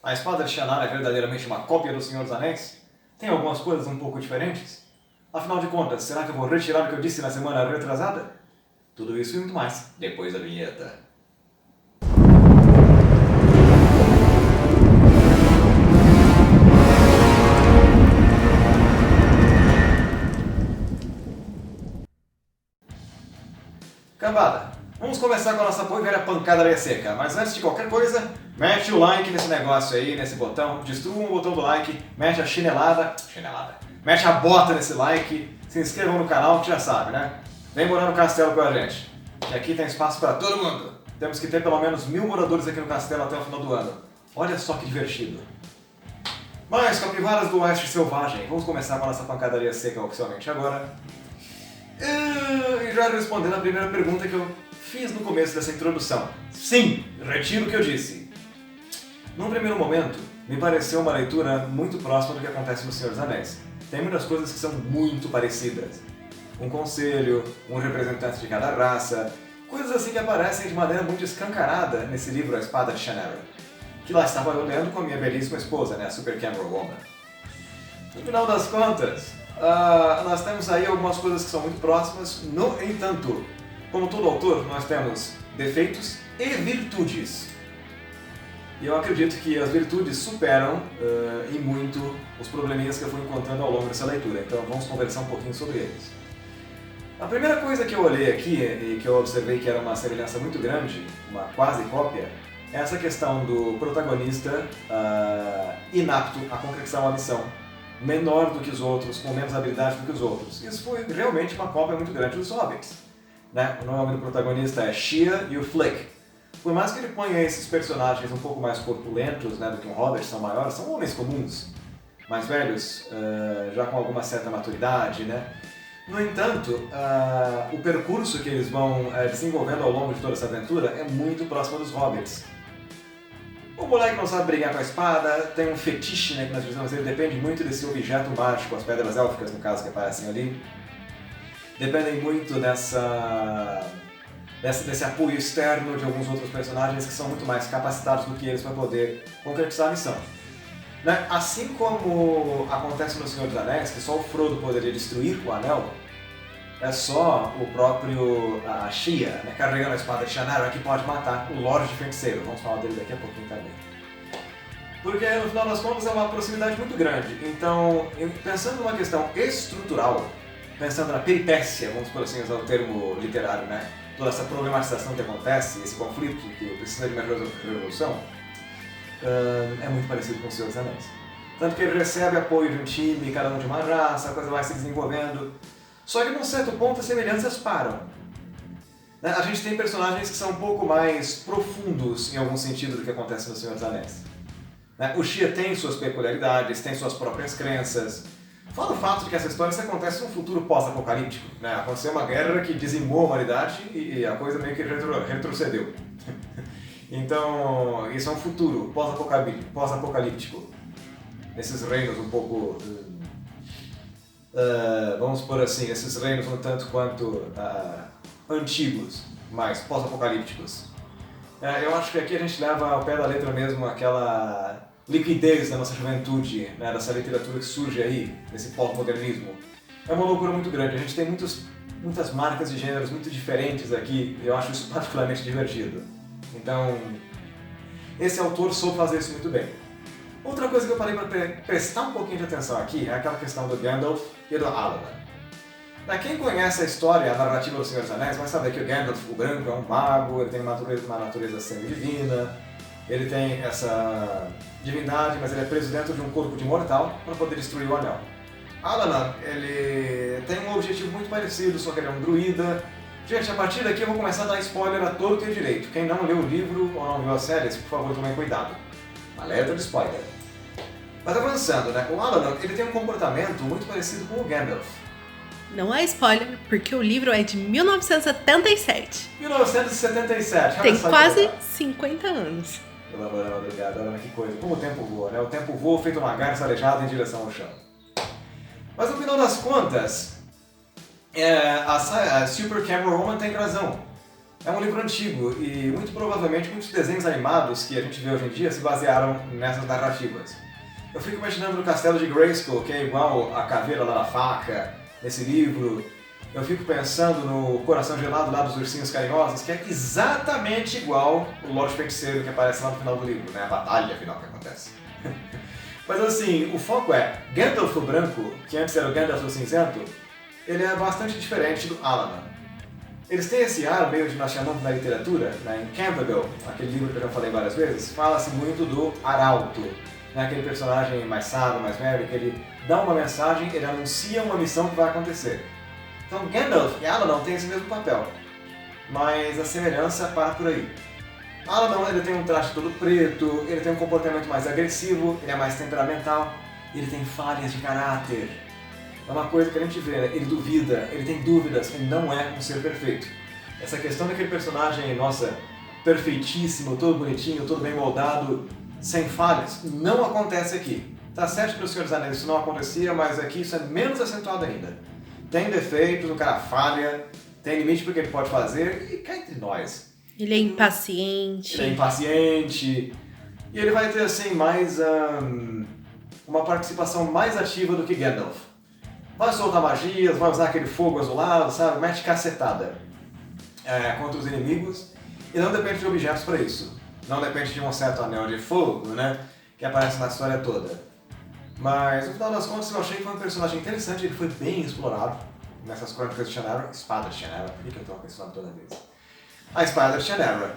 A espada de Shannara é verdadeiramente uma cópia do Senhor dos Anéis? Tem algumas coisas um pouco diferentes? Afinal de contas, será que eu vou retirar o que eu disse na semana retrasada? Tudo isso e muito mais, depois da vinheta. Cambada, vamos começar com a nossa boa e velha pancadaria seca, mas antes de qualquer coisa, mete o like nesse negócio aí, nesse botão, destrua o botão do like, mete a chinelada, mete a bota nesse like, se inscrevam no canal que já sabe, né? Vem morar no castelo com a gente, que aqui tem espaço para todo mundo. Temos que ter pelo menos 1000 moradores aqui no castelo até o final do ano. Olha só que divertido. Mas, capivaras do oeste selvagem, vamos começar com a nossa pancadaria seca oficialmente agora. E já respondendo a primeira pergunta que eu fiz no começo dessa introdução. Sim, retiro o que eu disse. Num primeiro momento, me pareceu uma leitura muito próxima do que acontece no Senhor dos Anéis. Tem muitas coisas que são muito parecidas. Um conselho, um representante de cada raça, coisas assim que aparecem de maneira muito escancarada nesse livro A Espada de Shannara, que lá estava eu lendo com a minha belíssima esposa, né, a Super Camera Woman. No final das contas, nós temos aí algumas coisas que são muito próximas, no entanto, como todo autor, nós temos defeitos e virtudes. E eu acredito que as virtudes superam em muito os probleminhas que eu fui encontrando ao longo dessa leitura, então vamos conversar um pouquinho sobre eles. A primeira coisa que eu olhei aqui e que eu observei que era uma semelhança muito grande, uma quase cópia, é essa questão do protagonista inapto a concretizar uma missão, menor do que os outros, com menos habilidade do que os outros. Isso foi realmente uma cópia muito grande dos Hobbits. Né? O nome do protagonista é Shia e o Flick. Por mais que ele ponha esses personagens um pouco mais corpulentos, né, do que um Hobbit, são maiores, são homens comuns, mais velhos, já com alguma certa maturidade, né? No entanto, o percurso que eles vão desenvolvendo ao longo de toda essa aventura é muito próximo dos Hobbits. O moleque não sabe brigar com a espada, tem um fetiche, né, que nós dizemos, ele depende muito desse objeto mágico, as pedras élficas, no caso, que aparecem ali. Dependem muito desse apoio externo de alguns outros personagens que são muito mais capacitados do que eles para poder concretizar a missão. Né? Assim como acontece no Senhor dos Anéis, que só o Frodo poderia destruir o Anel, é só o próprio Shia, né, carregando a espada de Shannara, que pode matar o Lorde Feiticeiro. Vamos falar dele daqui a pouquinho também. Porque, no final das contas, é uma proximidade muito grande. Então, pensando numa questão estrutural, pensando na peripécia, vamos por assim usar o termo literário, né? Toda essa problematização que acontece, esse conflito que precisa de uma resolução, é muito parecido com o Senhor dos Anéis. Tanto que ele recebe apoio de um time, cada um de uma raça, a coisa vai se desenvolvendo. Só que num certo ponto as semelhanças param. A gente tem personagens que são um pouco mais profundos em algum sentido do que acontece no Senhor dos Anéis. O Shia tem suas peculiaridades, tem suas próprias crenças. Fora o fato de que essa história se acontece num futuro pós-apocalíptico. Aconteceu uma guerra que dizimou a humanidade e a coisa meio que retrocedeu. Então, isso é um futuro pós-apocalíptico. Nesses reinos um pouco... vamos por assim, esses reinos um tanto quanto antigos, mas pós-apocalípticos. Eu acho que aqui a gente leva ao pé da letra mesmo aquela liquidez da nossa juventude, né, dessa literatura que surge aí, desse pós-modernismo. É uma loucura muito grande, a gente tem muitas marcas de gêneros muito diferentes aqui, e eu acho isso particularmente divertido. Então, esse autor soube fazer isso muito bem. Outra coisa que eu parei para prestar um pouquinho de atenção aqui é aquela questão do Gandalf e do Aragorn. Quem conhece a história, a narrativa do Senhor dos Anéis, vai saber que o Gandalf, o branco, é um mago, ele tem uma natureza semi-divina, ele tem essa divindade, mas ele é preso dentro de um corpo de mortal para poder destruir o Anel. Aragorn, ele tem um objetivo muito parecido, só que ele é um druida. Gente, a partir daqui eu vou começar a dar spoiler a todo e direito. Quem não leu o livro ou não viu as séries, por favor, tomem cuidado. Alerta de spoiler. Mas avançando, né? O Aragorn, ele tem um comportamento muito parecido com o Gandalf. Não é spoiler, porque o livro é de 1977. 1977, tem quase 50 anos. Obrigado, olha que coisa. Como o tempo voa, né? O tempo voa feito uma garça aleijada em direção ao chão. Mas no final das contas, a Super Camera Woman tem razão. É um livro antigo e muito provavelmente muitos desenhos animados que a gente vê hoje em dia se basearam nessas narrativas. Eu fico imaginando no castelo de Grayskull, que é igual a caveira lá da faca, nesse livro. Eu fico pensando no coração gelado lá dos ursinhos carinhosos, que é exatamente igual o Lorde Feiticeiro que aparece lá no final do livro, né? A batalha final que acontece. Mas assim, o foco é Gandalf o Branco, que antes era o Gandalf o Cinzento, ele é bastante diferente do Alaman. Eles têm esse ar meio de nós chamamos na literatura, né? Em Canterville, aquele livro que eu já falei várias vezes, fala-se muito do Arauto, né? Aquele personagem mais sábio, mais velho, que ele dá uma mensagem, ele anuncia uma missão que vai acontecer. Então Gandalf e Alaman têm esse mesmo papel, mas a semelhança para por aí. Alaman ele tem um traje todo preto, ele tem um comportamento mais agressivo, ele é mais temperamental, ele tem falhas de caráter. É uma coisa que a gente vê, né? Ele duvida, ele tem dúvidas, ele não é um ser perfeito. Essa questão daquele personagem, nossa, perfeitíssimo, todo bonitinho, todo bem moldado, sem falhas, não acontece aqui. Tá certo que no Senhor dos Anéis isso não acontecia, mas aqui isso é menos acentuado ainda. Tem defeitos, o cara falha, tem limite para o que ele pode fazer e cá entre nós. Ele é impaciente. Ele é impaciente e ele vai ter assim mais uma participação mais ativa do que Gandalf. Vai soltar magias, vai usar aquele fogo azulado, sabe? Mete cacetada contra os inimigos e não depende de objetos para isso. Não depende de um certo anel de fogo, né? Que aparece na história toda. Mas no final das contas eu achei que foi um personagem interessante, ele foi bem explorado nessas crônicas de Shannara, Espada de Shannara, por que eu troco esse nome toda vez? A Espada de Shannara.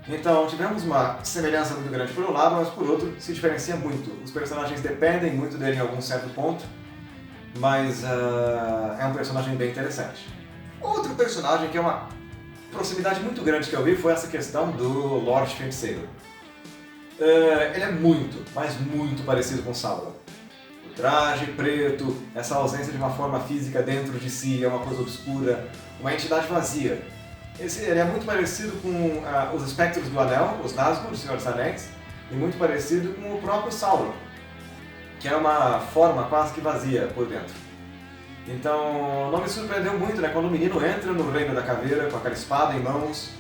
Então tivemos uma semelhança muito grande por um lado, mas por outro se diferencia muito. Os personagens dependem muito dele em algum certo ponto, mas é um personagem bem interessante. Outro personagem que é uma proximidade muito grande que eu vi foi essa questão do Lorde Feiticeiro. Ele é muito, mas muito parecido com Sauron. O traje preto, essa ausência de uma forma física dentro de si, é uma coisa obscura, uma entidade vazia. Ele é muito parecido com os espectros do Anel, os Nazgûl, do Senhor dos Anéis, e muito parecido com o próprio Sauron, que é uma forma quase que vazia por dentro. Então, não me surpreendeu muito, né, quando o menino entra no Reino da Caveira com aquela espada em mãos,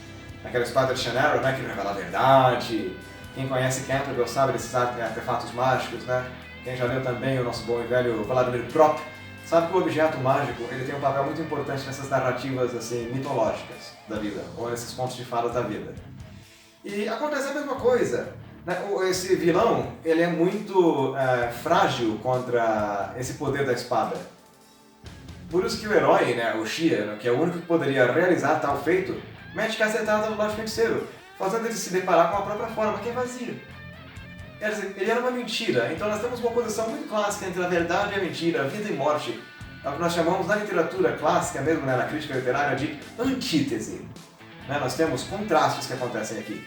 aquela espada de Shannara, né, que revela a verdade. Quem conhece Canterville sabe desses artefatos mágicos, né? Quem já leu também o nosso bom e velho Vladimir Prop, sabe que o objeto mágico ele tem um papel muito importante nessas narrativas assim, mitológicas da vida, ou nesses contos de fadas da vida. E acontece a mesma coisa. Né? Esse vilão ele é muito frágil contra esse poder da espada. Por isso que o herói, né, o Shia, que é o único que poderia realizar tal feito, mete cacetada no Lorde Feiticeiro, fazendo ele se deparar com a própria forma, que é vazia. Quer dizer, ele era uma mentira, então nós temos uma posição muito clássica entre a verdade e a mentira, a vida e morte. É o que nós chamamos na literatura clássica, mesmo né, na crítica literária, de antítese. Né? Nós temos contrastes que acontecem aqui.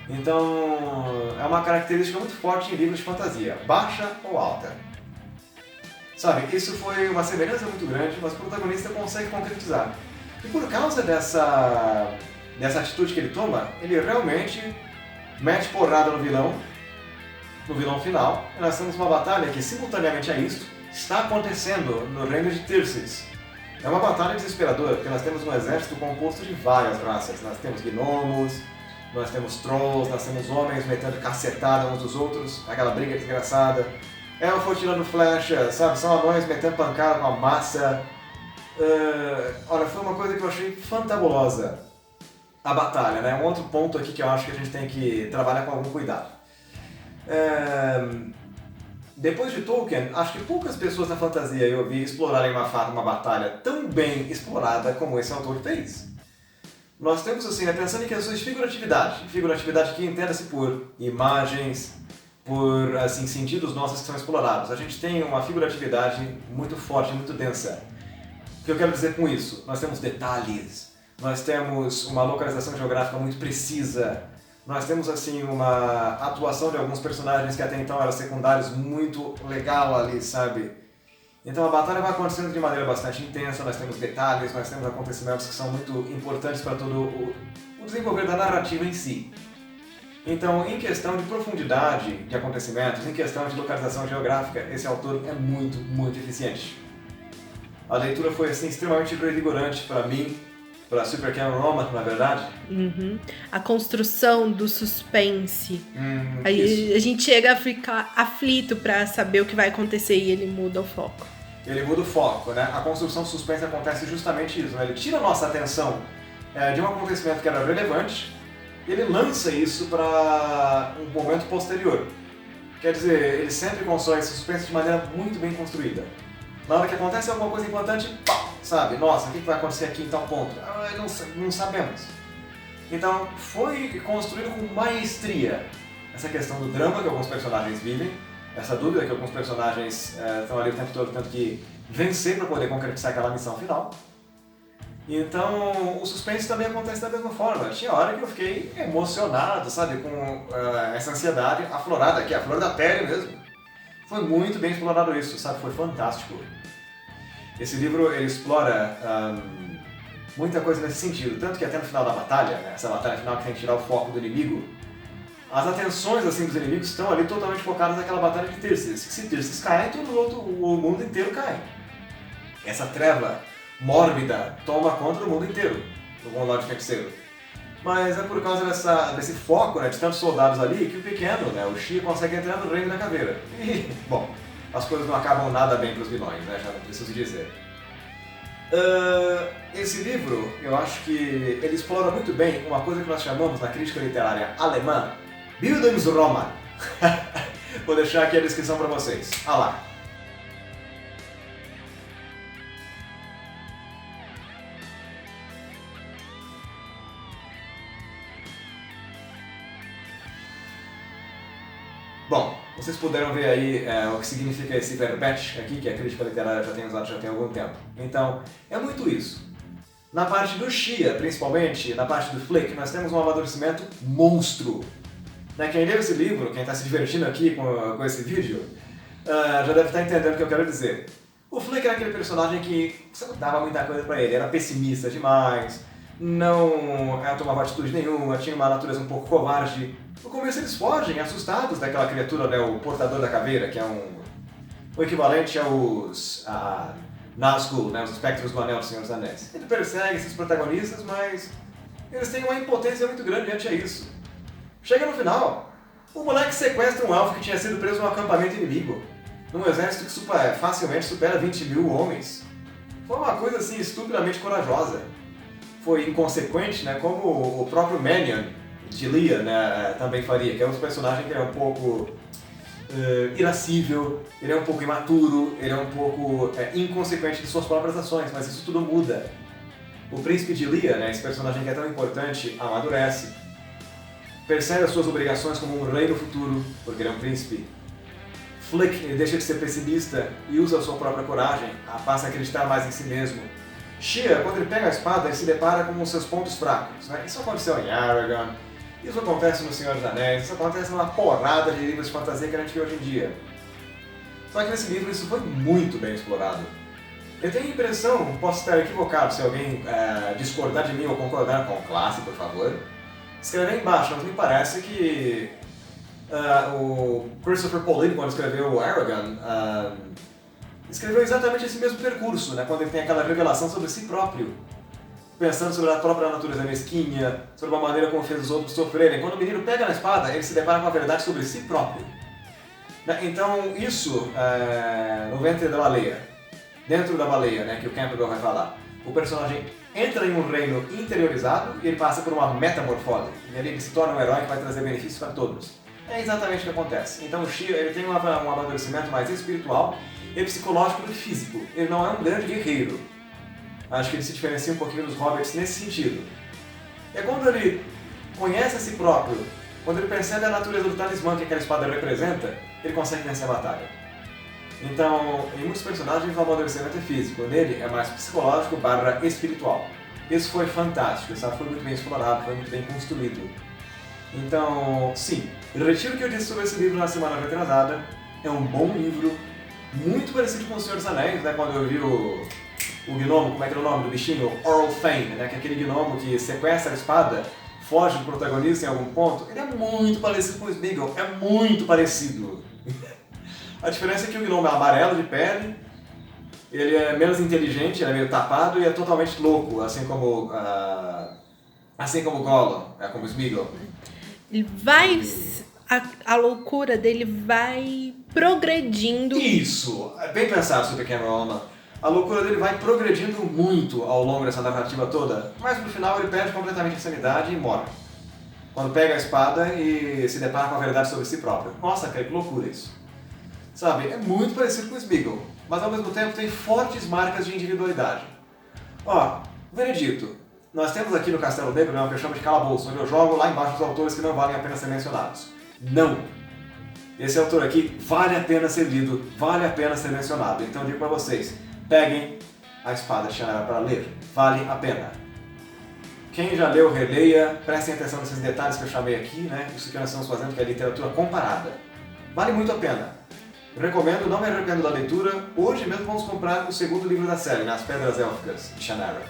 Então, é uma característica muito forte em livros de fantasia, baixa ou alta. Sabe, isso foi uma semelhança muito grande, mas o protagonista consegue concretizar. E por causa dessa atitude que ele toma, ele realmente mete porrada no vilão final, e nós temos uma batalha que, simultaneamente a isso, está acontecendo no reino de Tircis. É uma batalha desesperadora, porque nós temos um exército composto de várias raças. Nós temos gnomos, nós temos trolls, nós temos homens metendo cacetada uns dos outros, aquela briga desgraçada. Elfo tirando flecha, sabe? São anões metendo pancada com a massa. Olha, foi uma coisa que eu achei fantabulosa. A batalha, né? Um outro ponto aqui que eu acho que a gente tem que trabalhar com algum cuidado. Depois de Tolkien, acho que poucas pessoas na fantasia eu vi explorarem uma batalha tão bem explorada como esse autor fez. Nós temos, assim, pensando em questões de figuratividade que entenda-se por imagens, por, assim, sentidos nossos que são explorados. A gente tem uma figuratividade muito forte, muito densa. O que eu quero dizer com isso? Nós temos detalhes, nós temos uma localização geográfica muito precisa, nós temos assim uma atuação de alguns personagens que até então eram secundários muito legal ali, sabe? Então a batalha vai acontecendo de maneira bastante intensa, nós temos detalhes, nós temos acontecimentos que são muito importantes para todo o desenvolver da narrativa em si. Então, em questão de profundidade de acontecimentos, em questão de localização geográfica, esse autor é muito, muito eficiente. A leitura foi assim, extremamente revigorante para mim. Pra Super Cameron Roman, na verdade. Uhum. A construção do suspense. Isso. Aí a gente chega a ficar aflito pra saber o que vai acontecer e ele muda o foco. Ele muda o foco, né? A construção do suspense acontece justamente isso, né? Ele tira a nossa atenção de um acontecimento que era relevante e ele lança isso para um momento posterior. Quer dizer, ele sempre constrói esse suspense de maneira muito bem construída. Na hora que acontece alguma coisa importante, pá, sabe? Nossa, o que vai acontecer aqui em tal ponto? Não sabemos. Então, foi construído com maestria essa questão do drama que alguns personagens vivem, essa dúvida que alguns personagens estão ali o tempo todo tendo que vencer para poder concretizar aquela missão final. Então, o suspense também acontece da mesma forma. Tinha hora que eu fiquei emocionado, sabe, com essa ansiedade aflorada aqui, a flor da pele mesmo. Foi muito bem explorado isso, sabe, foi fantástico. Esse livro, ele explora muita coisa nesse sentido, tanto que até no final da batalha, né, essa batalha final que tem que tirar o foco do inimigo, as atenções assim, dos inimigos estão ali totalmente focadas naquela batalha de Tircis. Se Tircis cai, o mundo inteiro cai. Essa treva mórbida toma conta do mundo inteiro, do bom lado de feiticeiro. Mas é por causa desse foco, né, de tantos soldados ali que o pequeno, né, o Xia, consegue entrar no reino da caveira. E, bom, as coisas não acabam nada bem para os vilões, né, já não preciso dizer. Esse livro, eu acho que ele explora muito bem uma coisa que nós chamamos na crítica literária alemã Bildungsroman. Vou deixar aqui a descrição para vocês. Ah lá. Bom, vocês puderam ver aí o que significa esse verbete aqui, que a crítica literária já tem usado já tem algum tempo. Então, é muito isso. Na parte do Xia, principalmente, na parte do Flick, nós temos um amadurecimento monstro. Né? Quem leu esse livro, quem está se divertindo aqui com esse vídeo, já deve estar entendendo o que eu quero dizer. O Flick era aquele personagem que você não dava muita coisa pra ele, era pessimista demais, não tomava atitude nenhuma, tinha uma natureza um pouco covarde. No começo eles fogem, assustados daquela criatura, né, o Portador da Caveira, que é o equivalente aos Nazgûl, né, os espectros do Anel do Senhor dos Anéis. Ele persegue esses protagonistas, mas eles têm uma impotência muito grande diante a isso. Chega no final, o moleque sequestra um elfo que tinha sido preso num acampamento inimigo, num exército que facilmente supera 20 mil homens. Foi uma coisa assim estupidamente corajosa. Foi inconsequente, né, como o próprio Mannion de Leah, né, também faria, que é um personagem que é um pouco irascível, ele é um pouco imaturo, ele é um pouco inconsequente de suas próprias ações, mas isso tudo muda. O príncipe de Leah, né, esse personagem que é tão importante, amadurece, percebe as suas obrigações como um rei no futuro, porque ele é um príncipe. Flick, ele deixa de ser pessimista e usa a sua própria coragem, passa a acreditar mais em si mesmo. Xia, quando ele pega a espada, ele se depara com os seus pontos fracos. Né? Isso aconteceu em Aragorn, isso acontece no Senhor dos Anéis, isso acontece numa porrada de livros de fantasia que a gente vê hoje em dia. Só que nesse livro isso foi muito bem explorado. Eu tenho a impressão, posso estar equivocado, se alguém discordar de mim ou concordar com o classe, por favor, escreve aí embaixo, mas me parece que o Christopher Pauline, quando escreveu o Aragorn, escreveu exatamente esse mesmo percurso, né, quando ele tem aquela revelação sobre si próprio, pensando sobre a própria natureza mesquinha, sobre a maneira como fez os outros sofrerem. Quando o menino pega na espada, ele se depara com a verdade sobre si próprio. Então, isso, no ventre da baleia, dentro da baleia, né, que o Campbell vai falar, o personagem entra em um reino interiorizado e ele passa por uma metamorfose. E ali ele se torna um herói que vai trazer benefícios para todos. É exatamente o que acontece. Então o Xia, ele tem um amadurecimento mais espiritual e psicológico do que físico. Ele não é um grande guerreiro. Acho que ele se diferencia um pouquinho dos hobbits nesse sentido. É quando ele conhece a si próprio, quando ele percebe a natureza do talismã que aquela espada representa, ele consegue vencer a batalha. Então, em muitos personagens o amadurecimento é físico, nele é mais psicológico / espiritual. Isso foi fantástico, sabe? Foi muito bem explorado, foi muito bem construído. Então, sim, eu retiro o que eu disse sobre esse livro na semana retrasada. É um bom livro, muito parecido com O Senhor dos Anéis, né? Quando eu vi o gnomo, como é que era o nome do bichinho? Oral Fane, né? Que é aquele gnomo que sequestra a espada, foge do protagonista em algum ponto. Ele é muito parecido com o Smeagol, é muito parecido. A diferença é que o gnomo é amarelo de pele, Ele é menos inteligente, ele é meio tapado e é totalmente louco, assim como Gollum, como Smeagol. Ele vai... A loucura dele vai progredindo. Isso! É bem pensado sobre Cameron. A loucura dele vai progredindo muito ao longo dessa narrativa toda, mas no final ele perde completamente a sanidade e morre. Quando pega a espada e se depara com a verdade sobre si próprio. Nossa, cara, que loucura isso. Sabe, é muito parecido com o Smeagol, mas ao mesmo tempo tem fortes marcas de individualidade. Ó, veredito. Nós temos aqui no Castelo Negro que eu chamo de calabouço, onde eu jogo lá embaixo os autores que não valem a pena ser mencionados. Não! Esse autor aqui vale a pena ser lido, vale a pena ser mencionado. Então eu digo pra vocês, peguem a Espada de Shannara para ler, vale a pena. Quem já leu, releia, prestem atenção nesses detalhes que eu chamei aqui, né? Isso que nós estamos fazendo, que é literatura comparada. Vale muito a pena. Eu recomendo, não me arrependo da leitura. Hoje mesmo vamos comprar o segundo livro da série, né? As Pedras Élficas de Shannara.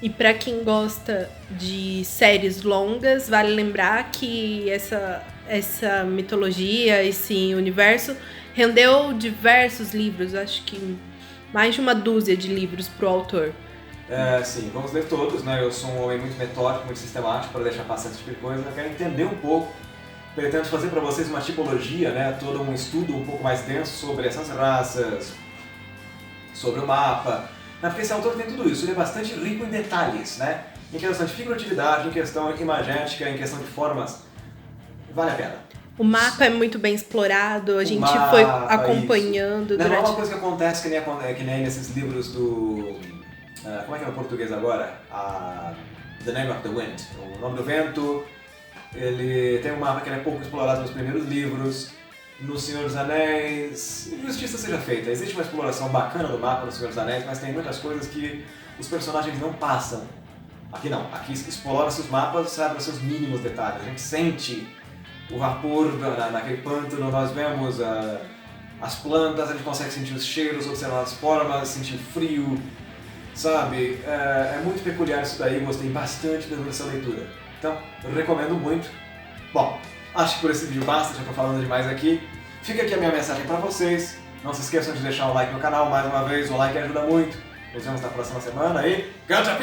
E pra quem gosta de séries longas, vale lembrar que essa mitologia, esse universo, rendeu diversos livros, acho que mais de uma dúzia de livros pro autor. Sim, vamos ler todos, né? Eu sou um homem muito metódico, muito sistemático para deixar passar esse tipo de coisa. Eu quero entender um pouco, pretendo fazer para vocês uma tipologia, né? Todo um estudo um pouco mais denso sobre essas raças, sobre o mapa. Porque esse autor tem tudo isso, ele é bastante rico em detalhes, né? Em questão de figuratividade, em questão imagética, em questão de formas. Vale a pena. O mapa é muito bem explorado, a gente foi acompanhando durante... Não é uma coisa que acontece que nem nesses livros do... como é que é no português agora? The Name of the Wind, o Nome do Vento. Ele tem um mapa que é pouco explorado nos primeiros livros. No Senhor dos Anéis, justiça seja feita. Existe uma exploração bacana do mapa no Senhor dos Anéis, mas tem muitas coisas que os personagens não passam. Aqui não, aqui explora-se os mapas, sabe, os seus mínimos detalhes. A gente sente o vapor naquele pântano, nós vemos as plantas, a gente consegue sentir os cheiros, observar as formas, sentir o frio, sabe? É muito peculiar isso daí, gostei bastante dessa leitura. Então, eu recomendo muito. Bom, acho que por esse vídeo basta, já estou falando demais aqui. Fica aqui a minha mensagem para vocês. Não se esqueçam de deixar um like no canal, mais uma vez, o like ajuda muito. Nos vemos na próxima semana e... Cante a